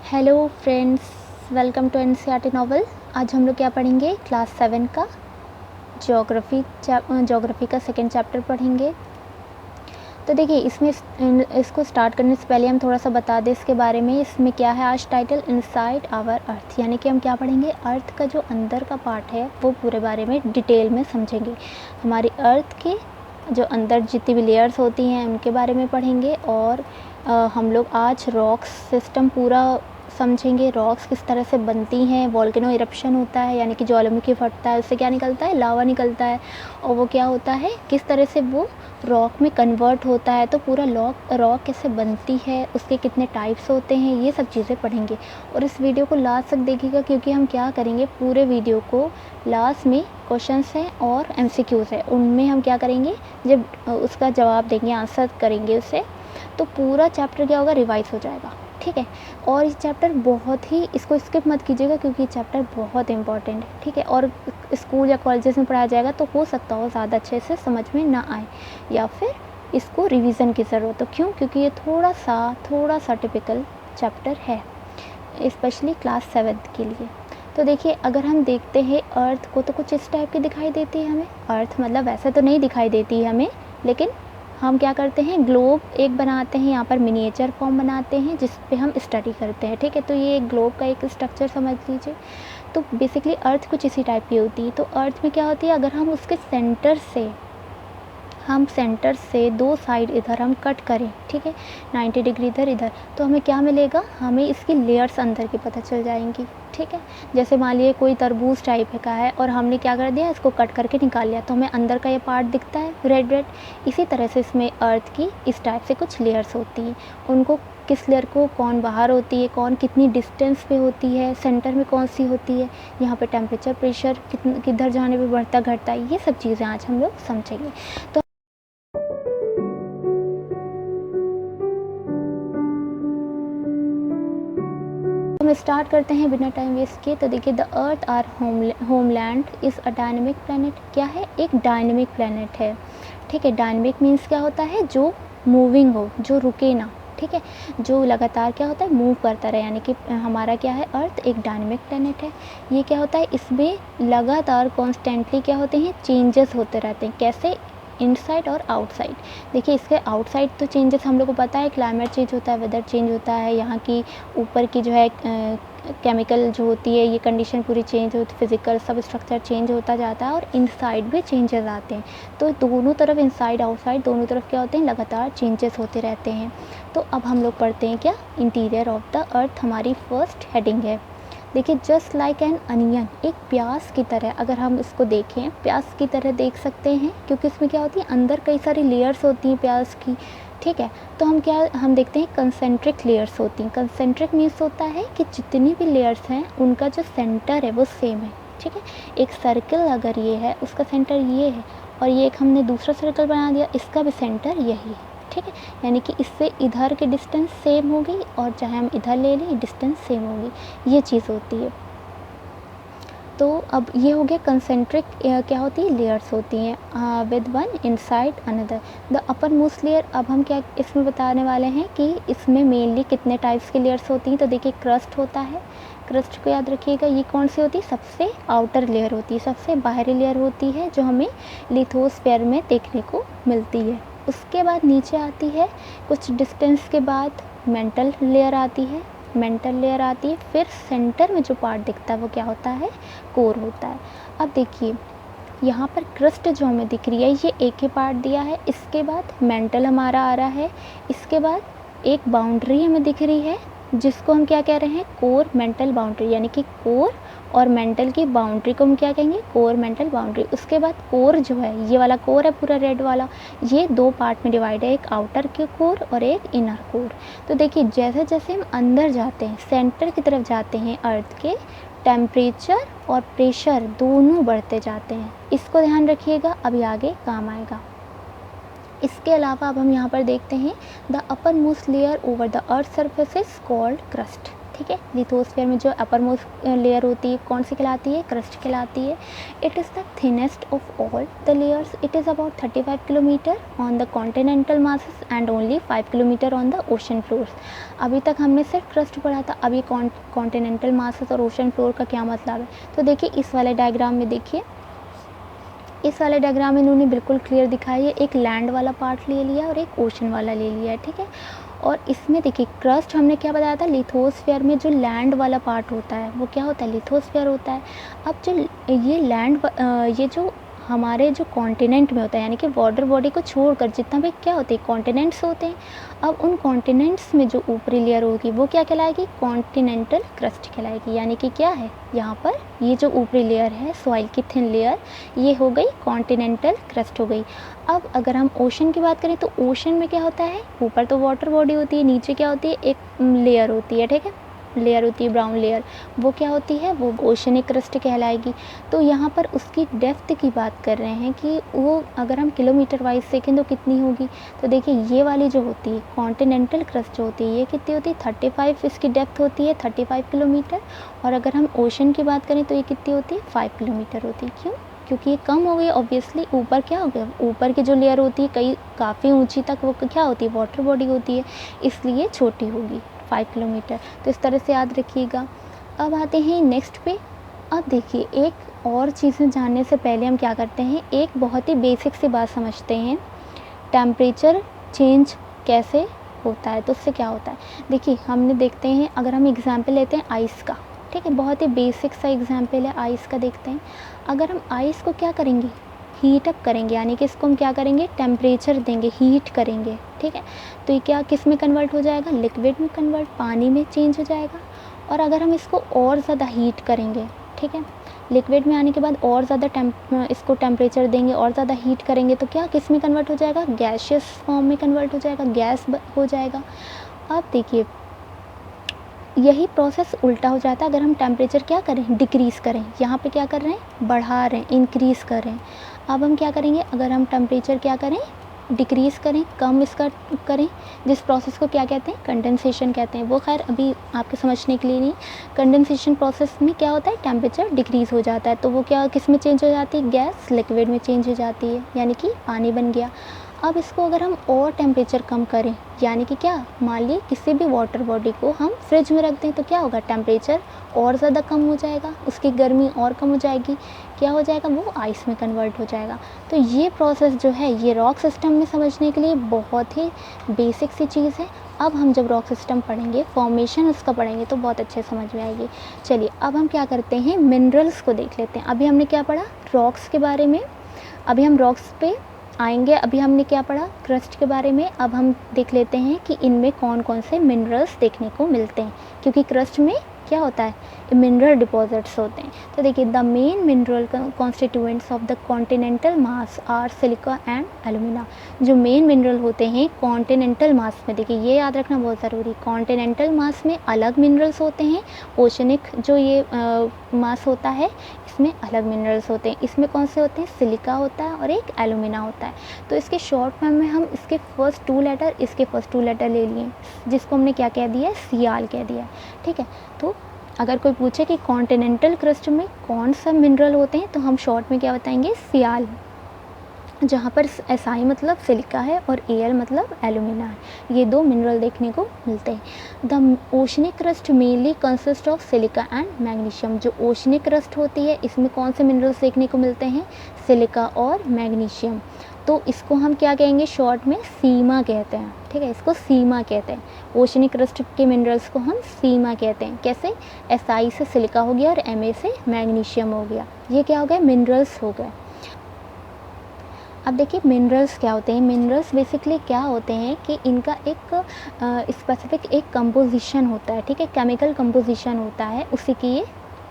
Hello friends, welcome to NCERT novel. आज हम लोग क्या पढ़ेंगे? क्लास 7 का ज्योग्राफी का सेकंड चैप्टर पढ़ेंगे। तो देखिए, इसमें इसको स्टार्ट करने से पहले हम थोड़ा सा बता दें इसके बारे में। इसमें क्या है, आज टाइटल इनसाइड आवर अर्थ, यानी कि हम क्या पढ़ेंगे, अर्थ का जो अंदर का पार्ट है वो पूरे बारे में डिटेल में समझेंगे। हमारी अर्थ के जो अंदर जितनी भी लेयर्स होती हैं उनके बारे में पढ़ेंगे। और हम लोग आज रॉक्स सिस्टम पूरा समझेंगे। रॉक्स किस तरह से बनती हैं, वॉल्केनो इरप्शन होता है यानी कि ज्वालामुखी फटता है, उससे क्या निकलता है, लावा निकलता है, और वो क्या होता है, किस तरह से वो रॉक में कन्वर्ट होता है। तो पूरा रॉक कैसे बनती है, उसके कितने टाइप्स होते हैं, ये सब चीज़ें पढ़ेंगे। और इस वीडियो को लास्ट तक देखिएगा, क्योंकि हम क्या करेंगे, पूरे वीडियो को लास्ट में क्वेश्चंस हैं और एमसीक्यूज़ है, उनमें हम क्या करेंगे, जब उसका जवाब देंगे, आंसर करेंगे उससे, तो पूरा चैप्टर क्या होगा, रिवाइज हो जाएगा। ठीक है। और ये चैप्टर बहुत ही, इसको स्किप मत कीजिएगा क्योंकि ये चैप्टर बहुत इंपॉर्टेंट है। ठीक है। और स्कूल या कॉलेजेस में पढ़ाया जाएगा तो हो सकता हो ज़्यादा अच्छे से समझ में ना आए, या फिर इसको रिवीजन की ज़रूरत हो। क्यों? क्योंकि ये थोड़ा सा टिपिकल चैप्टर है, स्पेशली क्लास 7 के लिए। तो देखिए, अगर हम देखते हैं अर्थ को, तो कुछ इस टाइप की दिखाई देती है हमें। अर्थ मतलब वैसे तो नहीं दिखाई देती है हमें, लेकिन हम क्या करते हैं, ग्लोब एक बनाते हैं, यहाँ पर मिनिएचर फॉर्म बनाते हैं जिस पे हम स्टडी करते हैं। ठीक है। तो ये ग्लोब का एक स्ट्रक्चर समझ लीजिए। तो बेसिकली अर्थ कुछ इसी टाइप की होती है। तो अर्थ में क्या होती है, अगर हम उसके सेंटर से दो साइड इधर हम कट करें, ठीक है, 90 डिग्री इधर, तो हमें क्या मिलेगा, हमें इसकी लेयर्स अंदर की पता चल जाएंगी। ठीक है। जैसे मान लिए कोई तरबूज टाइप का है और हमने क्या कर दिया, इसको कट करके निकाल लिया, तो हमें अंदर का ये पार्ट दिखता है रेड। इसी तरह से इसमें अर्थ की इस टाइप से कुछ लेयर्स होती हैं। उनको किस लेयर को कौन बाहर होती है, कौन कितनी डिस्टेंस पे होती है, सेंटर में कौन सी होती है, यहाँ पे टेम्परेचर प्रेशर किधर जाने पे बढ़ता घटता है, ये सब चीज़ें आज हम लोग समझेंगे। तो हम स्टार्ट करते हैं बिना टाइम वेस्ट किए। तो देखिए, the earth our homeland is a dynamic planet. क्या है? एक डायनेमिक प्लैनेट है। ठीक है। डायनेमिक मीन्स क्या होता है, जो मूविंग हो, जो रुके ना। ठीक है। जो लगातार क्या होता है, मूव करता रहे, यानी कि हमारा क्या है, अर्थ एक डायनेमिक प्लैनेट है। ये क्या होता है, इसमें लगातार कॉन्स्टेंटली क्या होते हैं, चेंजेस होते रहते हैं। कैसे? इनसाइड और आउटसाइड। देखिए, इसके आउटसाइड तो चेंजेस हम लोग को पता है, क्लाइमेट चेंज होता है, वेदर चेंज होता है, यहाँ की ऊपर की जो है केमिकल जो होती है, ये कंडीशन पूरी चेंज होती, फिजिकल सब स्ट्रक्चर चेंज होता जाता है, और इनसाइड भी चेंजेस आते हैं। तो दोनों तरफ, इनसाइड आउटसाइड दोनों तरफ क्या होते हैं, लगातार चेंजेस होते रहते हैं। तो अब हम लोग पढ़ते हैं क्या, इंटीरियर ऑफ द अर्थ हमारी फर्स्ट हेडिंग है। देखिए, जस्ट लाइक एन अनियन, एक प्याज की तरह, अगर हम इसको देखें प्याज की तरह देख सकते हैं, क्योंकि इसमें क्या होती है, अंदर कई सारी लेयर्स होती हैं प्याज की। ठीक है। तो हम देखते हैं कंसेंट्रिक लेयर्स होती हैं। कंसेंट्रिक मीन्स होता है कि जितनी भी लेयर्स हैं उनका जो सेंटर है वो सेम है। ठीक है। एक सर्कल अगर ये है, उसका सेंटर ये है, और ये एक हमने दूसरा सर्कल बना दिया, इसका भी सेंटर यही है। ठीक है। यानी कि इससे इधर की डिस्टेंस सेम होगी, और चाहे हम इधर ले लें, डिस्टेंस सेम होगी, ये चीज़ होती है। तो अब ये हो गया कंसेंट्रिक, क्या होती है, लेयर्स होती हैं with one inside another the upper most layer. अब हम क्या इसमें बताने वाले हैं कि इसमें मेनली कितने टाइप्स की लेयर्स होती हैं। तो देखिए, क्रस्ट होता है, क्रस्ट को याद रखिएगा, ये कौन सी होती है, सबसे आउटर लेयर होती है, सबसे बाहरी लेयर होती है, जो हमें लिथोस्फीयर में देखने को मिलती है। उसके बाद नीचे आती है, कुछ डिस्टेंस के बाद मेंटल लेयर आती है, फिर सेंटर में जो पार्ट दिखता है वो क्या होता है, कोर होता है। अब देखिए, यहाँ पर क्रस्ट जो हमें दिख रही है, ये एक ही पार्ट दिया है, इसके बाद मेंटल हमारा आ रहा है, इसके बाद एक बाउंड्री हमें दिख रही है, जिसको हम क्या कह रहे हैं, कोर मेंटल बाउंड्री, यानी कि कोर और मेंटल की बाउंड्री को हम क्या कहेंगे, कोर मेंटल बाउंड्री। उसके बाद कोर जो है, ये वाला कोर है पूरा रेड वाला, ये दो पार्ट में डिवाइड है, एक आउटर के कोर और एक इनर कोर। तो देखिए, जैसे जैसे हम अंदर जाते हैं, सेंटर की तरफ जाते हैं, अर्थ के टेम्परेचर और प्रेशर दोनों बढ़ते जाते हैं। इसको ध्यान रखिएगा, अभी आगे काम आएगा। इसके अलावा अब हम यहाँ पर देखते हैं, the upper most layer over the earth surface is called crust. ठीक है। लिथोस्फीयर में जो अपर मोस्ट लेयर होती है कौन सी कहलाती है, क्रस्ट कहलाती है। It is the thinnest of all the layers, it is about 35 kilometre on the continental masses and only 5 kilometre on the ocean floors. अभी तक हमने सिर्फ क्रस्ट पढ़ा था, अभी कॉन्टिनेंटल मासेस और ओशन फ्लोर का क्या मतलब है। तो देखिए इस वाले डायग्राम में, देखिए इस वाले डायग्राम में इन्होंने बिल्कुल क्लियर दिखाई है, एक लैंड वाला पार्ट ले लिया और एक ओशन वाला ले लिया है, ठीक है। और इसमें देखिए क्रस्ट हमने क्या बताया था, लिथोस्फीयर में जो लैंड वाला पार्ट होता है वो क्या होता है, लिथोस्फीयर होता है। अब जो ये लैंड ये जो हमारे जो कॉन्टिनेंट में होता है, यानी कि वाटर बॉडी को छोड़कर जितना भी क्या होते हैं कॉन्टिनेंट्स होते हैं, अब उन कॉन्टिनेंट्स में जो ऊपरी लेयर होगी वो क्या कहलाएगी, कॉन्टिनेंटल क्रस्ट कहलाएगी। यानी कि क्या है यहाँ पर, ये जो ऊपरी लेयर है सॉइल की थिन लेयर, ये हो गई कॉन्टिनेंटल क्रस्ट हो गई। अब अगर हम ओशन की बात करें तो ओशन में क्या होता है, ऊपर तो वाटर बॉडी होती है, नीचे क्या होती है, एक लेयर होती है, ठीक है, लेयर होती है ब्राउन लेयर, वो क्या होती है, वो ओशनिक क्रस्ट कहलाएगी। तो यहाँ पर उसकी डेप्थ की बात कर रहे हैं कि वो अगर हम किलोमीटर वाइज देखें तो कितनी होगी। तो देखिए ये वाली जो होती है कॉन्टिनेंटल क्रस्ट जो होती है ये कितनी होती है, 35, इसकी डेप्थ होती है 35 किलोमीटर। और अगर हम ओशन की बात करें तो ये कितनी होती है, 5 किलोमीटर होती है। क्यों, क्योंकि ये कम हो गई ऑब्वियसली, ऊपर क्या हो गया, ऊपर की जो लेयर होती है काफ़ी ऊंची तक वो क्या होती है, वाटर बॉडी होती है, इसलिए छोटी होगी 5 किलोमीटर। तो इस तरह से याद रखिएगा। अब आते हैं नेक्स्ट पे। अब देखिए एक और चीज़ें जानने से पहले हम क्या करते हैं, एक बहुत ही बेसिक सी बात समझते हैं, टेम्परेचर चेंज कैसे होता है। तो उससे क्या होता है, देखिए हमने देखते हैं, अगर हम एग्जाम्पल लेते हैं आइस का, ठीक है, बहुत ही बेसिक सा एग्जाम्पल है आइस का, देखते हैं। अगर हम आइस को क्या करेंगे, हीट अप करेंगे, यानी कि इसको हम क्या करेंगे, टेम्परेचर देंगे, हीट करेंगे, ठीक है। तो ये क्या किस में कन्वर्ट हो जाएगा, लिक्विड में कन्वर्ट, पानी में चेंज हो जाएगा। और अगर हम इसको और ज़्यादा हीट करेंगे, ठीक है, लिक्विड में आने के बाद और ज़्यादा इसको टेम्परेचर देंगे और ज़्यादा हीट करेंगे तो क्या किस में कन्वर्ट हो जाएगा, गैशियस फॉर्म में कन्वर्ट हो जाएगा, गैस हो जाएगा। अब देखिए यही प्रोसेस उल्टा हो जाता है अगर हम टेम्परेचर क्या करें, डिक्रीज़ करें। यहाँ पे क्या कर रहे हैं, बढ़ा रहे हैं, इंक्रीज़ कर रहे हैं। अब हम क्या करेंगे, अगर हम टेम्परेचर क्या करें, डिक्रीज़ करें, कम इसका करें, जिस प्रोसेस को क्या कहते हैं, कंडेंसेशन कहते हैं। वो खैर अभी आपके समझने के लिए नहीं। कंडेंसेशन प्रोसेस में क्या होता है, टेम्परेचर डिक्रीज़ हो जाता है, तो वो क्या किस में चेंज हो जाती है, गैस लिक्विड में चेंज हो जाती है, यानी कि पानी बन गया। अब इसको अगर हम और टेम्परेचर कम करें, यानी कि क्या, मान ली किसी भी वाटर बॉडी को हम फ्रिज में रख दें तो क्या होगा, टेम्परेचर और ज़्यादा कम हो जाएगा, उसकी गर्मी और कम हो जाएगी, क्या हो जाएगा, वो आइस में कन्वर्ट हो जाएगा। तो ये प्रोसेस जो है ये रॉक सिस्टम में समझने के लिए बहुत ही बेसिक सी चीज़ है। अब हम जब रॉक सिस्टम पढ़ेंगे, फॉर्मेशन उसका पढ़ेंगे तो बहुत अच्छे समझ में आएगी। चलिए अब हम क्या करते हैं, मिनरल्स को देख लेते हैं। अभी हमने क्या पढ़ा, रॉक्स के बारे में, अभी हम रॉक्स पे आएंगे। अभी हमने क्या पढ़ा, क्रस्ट के बारे में। अब हम देख लेते हैं कि इनमें कौन कौन से मिनरल्स देखने को मिलते हैं, क्योंकि क्रस्ट में क्या होता है, मिनरल डिपॉजिट्स होते हैं। तो देखिए the main mineral constituents of the continental mass are silica and alumina. जो मेन मिनरल होते हैं कॉन्टिनेंटल मास में, देखिए ये याद रखना बहुत ज़रूरी, कॉन्टिनेंटल मास में अलग मिनरल्स होते हैं, ओशनिक जो ये मास होता है इसमें अलग मिनरल्स होते हैं। इसमें कौन से होते हैं, सिलिका होता है और एक एलुमिना होता है। तो इसके शॉर्ट फॉर्म में हम इसके फर्स्ट 2 लेटर, इसके फर्स्ट 2 लेटर ले लिए, जिसको हमने क्या कह दिया है, सियाल कह दिया है, ठीक है। तो अगर कोई पूछे कि कॉन्टिनेंटल क्रस्ट में कौन सा मिनरल होते हैं तो हम शॉर्ट में क्या बताएंगे, सियाल, जहाँ पर SI मतलब सिलिका है और Al मतलब एलुमिना है। ये 2 मिनरल देखने को मिलते हैं। The oceanic crust mainly consist of silica and magnesium. जो ओशनिक क्रस्ट होती है इसमें कौन से मिनरल्स देखने को मिलते हैं, सिलिका और मैग्नीशियम। तो इसको हम क्या कहेंगे, शॉर्ट में सीमा कहते हैं, ठीक है, इसको सीमा कहते हैं। ओशनिक क्रस्ट के मिनरल्स को हम सीमा कहते हैं। कैसे, SI से सिलिका हो गया और Ma से मैग्नीशियम हो गया, ये क्या हो गए, मिनरल्स हो गए। अब देखिए मिनरल्स क्या होते हैं, मिनरल्स बेसिकली क्या होते हैं कि इनका एक स्पेसिफिक एक कंपोजिशन होता है, ठीक है, केमिकल कंपोजिशन होता है, उसी की ये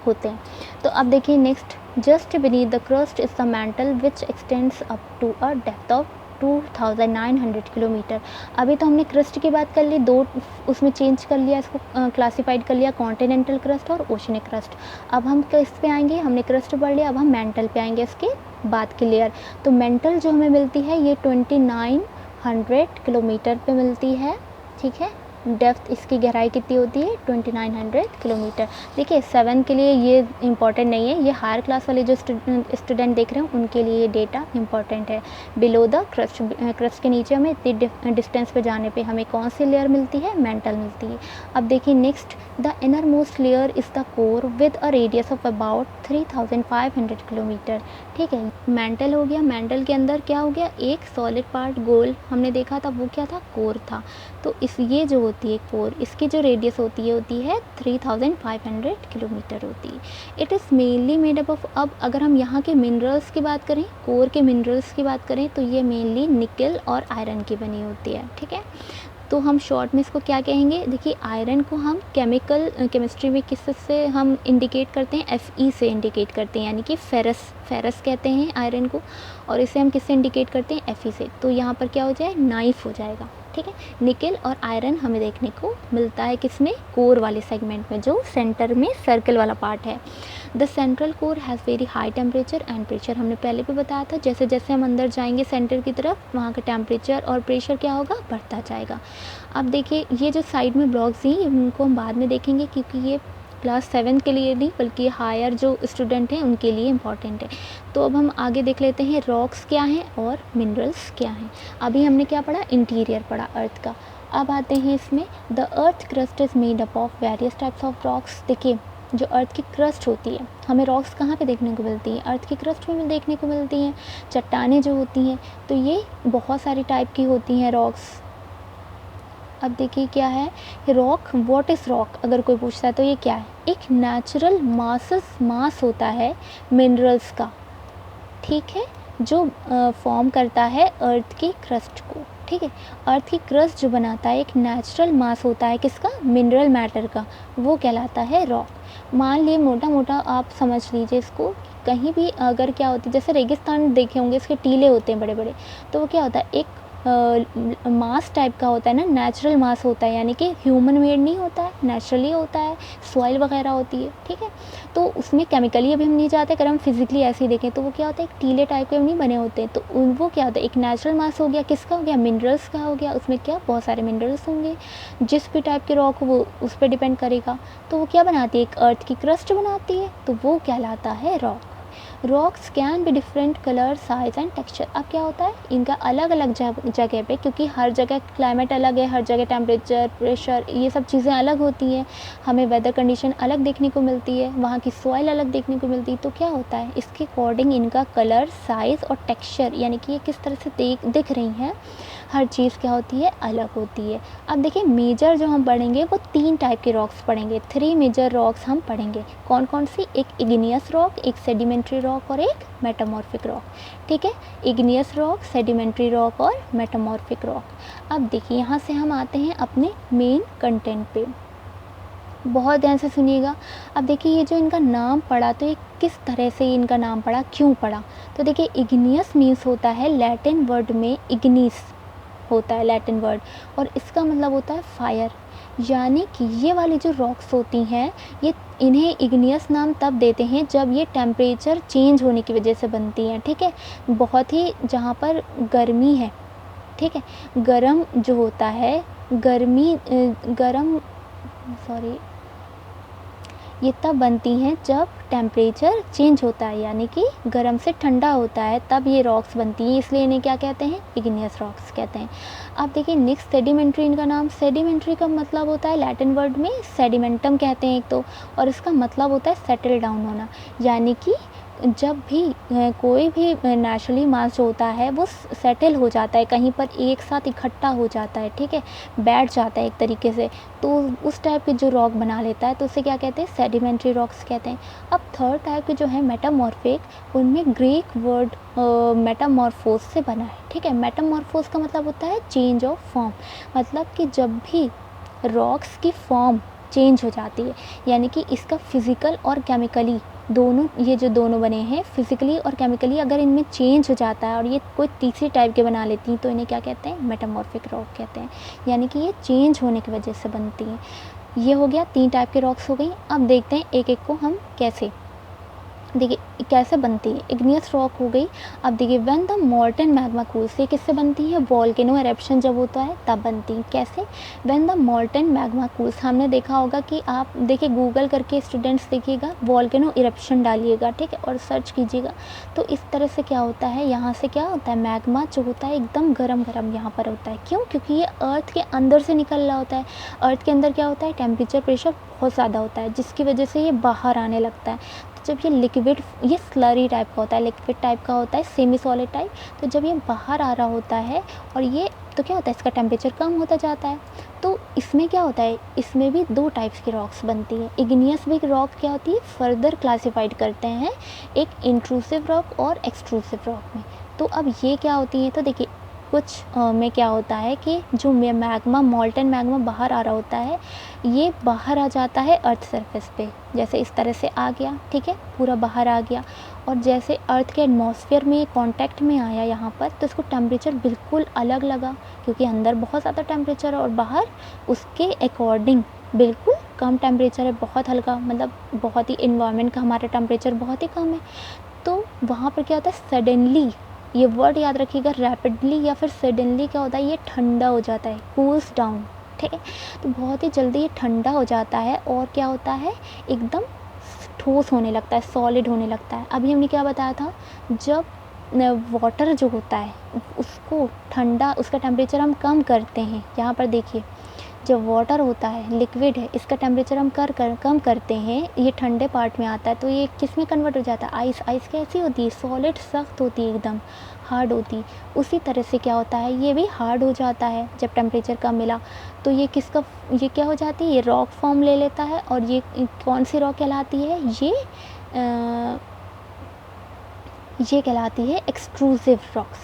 होते हैं। तो अब देखिए next, just beneath the crust is the mantle which extends up to a depth of 2900 kilometre. अभी तो हमने क्रस्ट की बात कर ली, 2 उसमें चेंज कर लिया, इसको क्लासीफाइड कर लिया, कॉन्टिनेंटल क्रस्ट और ओशनिक क्रस्ट। अब हम किस पे आएंगे, हमने क्रस्ट पढ़ लिया, अब हम मेंटल पे आएंगे इसके बाद की लेयर। तो मेंटल जो हमें मिलती है ये 2900 किलोमीटर पे मिलती है, ठीक है, डेप्थ इसकी गहराई कितनी होती है 2900 किलोमीटर। देखिए 7 के लिए ये इम्पॉर्टेंट नहीं है, ये हायर क्लास वाले जो स्टूडेंट देख रहे हैं उनके लिए ये डेटा इंपॉर्टेंट है। बिलो द क्रस्ट, क्रस्ट के नीचे हमें इतनी डिस्टेंस पे जाने पे हमें कौन सी लेयर मिलती है, मेंटल मिलती है। अब देखिए next, the inner most layer is the core with a radius of about 3500 kilometre. ठीक है, मेंटल हो गया, मेंटल के अंदर क्या हो गया, एक सॉलिड पार्ट गोल हमने देखा था, वो क्या था, कोर था। तो इस ये जो होती है कोर, इसकी जो रेडियस होती है 3500 किलोमीटर होती है। It is mainly made up of, अब अगर हम यहाँ के मिनरल्स की बात करें, कोर के मिनरल्स की बात करें, तो ये मेनली निकल और आयरन की बनी होती है। ठीक है, तो हम शॉर्ट में इसको क्या कहेंगे, देखिए आयरन को हम केमिस्ट्री में किस से हम इंडिकेट करते हैं, Fe से इंडिकेट करते हैं, यानी कि फेरस कहते हैं आयरन को, और इसे हम किससे इंडिकेट करते हैं, Fe से। तो यहाँ पर क्या हो जाए, नाइफ हो जाएगा। ठीक है, निकल और आयरन हमें देखने को मिलता है किसमें, कोर वाले सेगमेंट में, जो सेंटर में सर्कल वाला पार्ट है। The central core has very high temperature and pressure, हमने पहले भी बताया था, जैसे जैसे हम अंदर जाएंगे सेंटर की तरफ, वहाँ का टेम्परेचर और प्रेशर क्या होगा, बढ़ता जाएगा। अब देखिए ये जो साइड में ब्लॉक्स हैं उनको हम बाद में देखेंगे, क्योंकि ये क्लास 7 के लिए नहीं बल्कि हायर जो स्टूडेंट हैं उनके लिए इम्पॉर्टेंट है। तो अब हम आगे देख लेते हैं रॉक्स क्या हैं और मिनरल्स क्या हैं। अभी हमने क्या पढ़ा, इंटीरियर पढ़ा अर्थ का। अब आते हैं इसमें, the earth crust is made up of various types of rocks. देखिए जो अर्थ की क्रस्ट होती है, हमें रॉक्स कहाँ पे देखने को मिलती हैं, अर्थ की क्रस्ट में देखने को मिलती हैं। चट्टानें जो होती हैं तो ये बहुत सारी टाइप की होती हैं रॉक्स। अब देखिए क्या है रॉक, व्हाट इज़ रॉक, अगर कोई पूछता है तो ये क्या है, एक नेचुरल मास होता है मिनरल्स का। ठीक है, जो फॉर्म करता है अर्थ की क्रस्ट को। ठीक है, अर्थ की क्रस्ट जो बनाता है एक नेचुरल मास होता है किसका, मिनरल मैटर का, वो कहलाता है रॉक। मान लिए मोटा मोटा आप समझ लीजिए इसको, कहीं भी अगर क्या होती है, जैसे रेगिस्तान देखे होंगे, इसके टीले होते हैं बड़े बड़े, तो वो क्या होता है, एक मास टाइप का होता है ना, नेचुरल मास होता है, यानी कि ह्यूमन मेड नहीं होता है, नेचुरली होता है, सॉइल वगैरह होती है। ठीक है, तो उसमें केमिकली अभी हम नहीं जाते, अगर हम फिजिकली ऐसे ही देखें तो वो क्या होता है, एक टीले टाइप के नहीं बने होते हैं। तो वो क्या होता है, एक नेचुरल मास हो गया, किसका हो गया, मिनरल्स का हो गया। उसमें क्या बहुत सारे मिनरल्स होंगे, जिस भी टाइप के रॉक हो वो उस पर डिपेंड करेगा। तो वो क्या बनाती है, एक अर्थ की क्रस्ट बनाती है, तो वो कहलाता है rock. Rocks can be different colour, size and texture. अब क्या होता है, इनका अलग अलग जगह पे, क्योंकि हर जगह क्लाइमेट अलग है, हर जगह टेम्परेचर, प्रेशर, ये सब चीज़ें अलग होती हैं, हमें वेदर कंडीशन अलग देखने को मिलती है, वहाँ की सॉइल अलग देखने को मिलती है। तो क्या होता है, इसके अकॉर्डिंग इनका कलर, साइज़ और टेक्सचर, यानी कि ये किस तरह से दिख रही हैं, हर चीज़ क्या होती है, अलग होती है। अब देखिए मेजर जो हम पढ़ेंगे वो 3 टाइप के रॉक्स पढ़ेंगे, 3 मेजर रॉक्स हम पढ़ेंगे। कौन कौन सी, एक इग्नियस रॉक, एक सेडिमेंट्री रॉक और एक मेटामॉर्फिक रॉक। ठीक है, इग्नियस रॉक, सेडिमेंट्री रॉक और मेटामॉर्फिक रॉक। अब देखिए यहाँ से हम आते हैं अपने मेन कंटेंट पे, बहुत ध्यान से सुनिएगा। अब देखिए ये जो इनका नाम पड़ा, तो ये किस तरह से इनका नाम पड़ा, क्यों पड़ा। तो देखिए इग्नियस मीन्स होता है, लैटिन वर्ड में इग्निस होता है लैटिन वर्ड, और इसका मतलब होता है फायर। यानी कि ये वाली जो रॉक्स होती हैं, ये इन्हें इग्नियस नाम तब देते हैं जब ये टेम्परेचर चेंज होने की वजह से बनती हैं। ठीक है, बहुत ही जहाँ पर गर्मी है, ठीक है, गर्म जो होता है, ये तब बनती हैं जब टेम्परेचर चेंज होता है, यानी कि गर्म से ठंडा होता है, तब ये रॉक्स बनती हैं, इसलिए इन्हें क्या कहते हैं, इग्नियस रॉक्स कहते हैं। अब देखिए नेक्स्ट सेडिमेंट्री, इनका नाम, सेडिमेंट्री का मतलब होता है लैटिन वर्ड में सेडिमेंटम कहते हैं एक तो, और इसका मतलब होता है सेटल डाउन होना। यानी कि जब भी कोई भी नेचुरली मास जो होता है वो सेटल हो जाता है, कहीं पर एक साथ इकट्ठा हो जाता है, ठीक है, बैठ जाता है एक तरीके से, तो उस टाइप के जो रॉक बना लेता है, तो उसे क्या कहते हैं, सेडिमेंट्री रॉक्स कहते हैं। अब थर्ड टाइप के जो है मेटामॉर्फिक, उनमें ग्रीक वर्ड मेटामॉर्फोस से बना है। ठीक है, मेटामॉर्फोस का मतलब होता है चेंज ऑफ फॉर्म, मतलब कि जब भी रॉक्स की फॉर्म चेंज हो जाती है, यानी कि इसका फिज़िकल और केमिकली दोनों, ये जो दोनों बने हैं फिज़िकली और केमिकली, अगर इनमें चेंज हो जाता है और ये कोई तीसरी टाइप के बना लेती हैं, तो इन्हें क्या कहते हैं, मेटामॉर्फिक रॉक कहते हैं। यानी कि ये चेंज होने की वजह से बनती हैं। ये हो गया 3 टाइप के रॉक्स हो गई। अब देखते हैं एक एक को हम कैसे। देखिए कैसे बनती है, इग्नियस रॉक हो गई। अब देखिए when the molten magma cools, ये किससे बनती है, वोल्केनो एरप्शन जब होता है तब बनती है। कैसे, when the molten magma cools, हमने देखा होगा कि आप देखिए गूगल करके स्टूडेंट्स देखिएगा वोल्केनो इरप्शन डालिएगा, ठीक है, और सर्च कीजिएगा। तो इस तरह से क्या होता है, यहाँ से क्या होता है, मैग्मा जो होता है एकदम गरम गरम यहाँ पर होता है। क्यों, क्योंकि ये अर्थ के अंदर से निकल रहा होता है। अर्थ के अंदर क्या होता है, टेम्परेचर प्रेशर बहुत ज़्यादा होता है, जिसकी वजह से ये बाहर आने लगता है। जब ये लिक्विड, ये स्लरी टाइप का होता है, लिक्विड टाइप का होता है, सेमी सॉलिड टाइप। तो जब ये बाहर आ रहा होता है और ये, तो क्या होता है, इसका टेम्परेचर कम होता जाता है। तो इसमें क्या होता है, इसमें भी दो टाइप्स की रॉक्स बनती है। इग्नियस भी रॉक क्या होती है, फर्दर क्लासिफाइड करते हैं एक इंट्रूसिव रॉक और एक्सट्रूसिव रॉक में। तो अब ये क्या होती है, तो देखिए कुछ में क्या होता है कि जो मैग्मा, मोल्टन मैग्मा बाहर आ रहा होता है, ये बाहर आ जाता है अर्थ सरफेस पे, जैसे इस तरह से आ गया, ठीक है, पूरा बाहर आ गया। और जैसे अर्थ के एटमॉस्फेयर में कांटेक्ट में आया यहाँ पर, तो इसको टेम्परेचर बिल्कुल अलग लगा, क्योंकि अंदर बहुत ज़्यादा टेम्परेचर है और बाहर उसके अकॉर्डिंग बिल्कुल कम टेम्परेचर है, बहुत हल्का, मतलब बहुत ही इन्वायरमेंट का हमारा टेम्परेचर बहुत ही कम है। तो वहाँ पर क्या होता है, सडनली, ये वर्ड याद रखिएगा, रैपिडली या फिर सडनली क्या होता है, ये ठंडा हो जाता है, कूल्स डाउन, ठीक है। तो बहुत ही जल्दी ये ठंडा हो जाता है और क्या होता है, एकदम ठोस होने लगता है, सॉलिड होने लगता है। अभी हमने क्या बताया था, जब वाटर जो होता है उसको ठंडा, उसका टेम्परेचर हम कम करते हैं, यहाँ पर देखिए जब वाटर होता है, लिक्विड है, इसका टेम्परेचर हम कम करते हैं, ये ठंडे पार्ट में आता है, तो ये किस में कन्वर्ट हो जाता है, आइस। आइस कैसी होती है, सॉलिड, सख्त होती है, एकदम हार्ड होती। उसी तरह से क्या होता है, ये भी हार्ड हो जाता है जब टेम्परेचर कम मिला। तो ये किसका, ये क्या हो जाती है, ये रॉक फॉर्म ले लेता है। और ये कौन सी रॉक कहलाती है, ये कहलाती है एक्सट्रूसिव रॉक्स,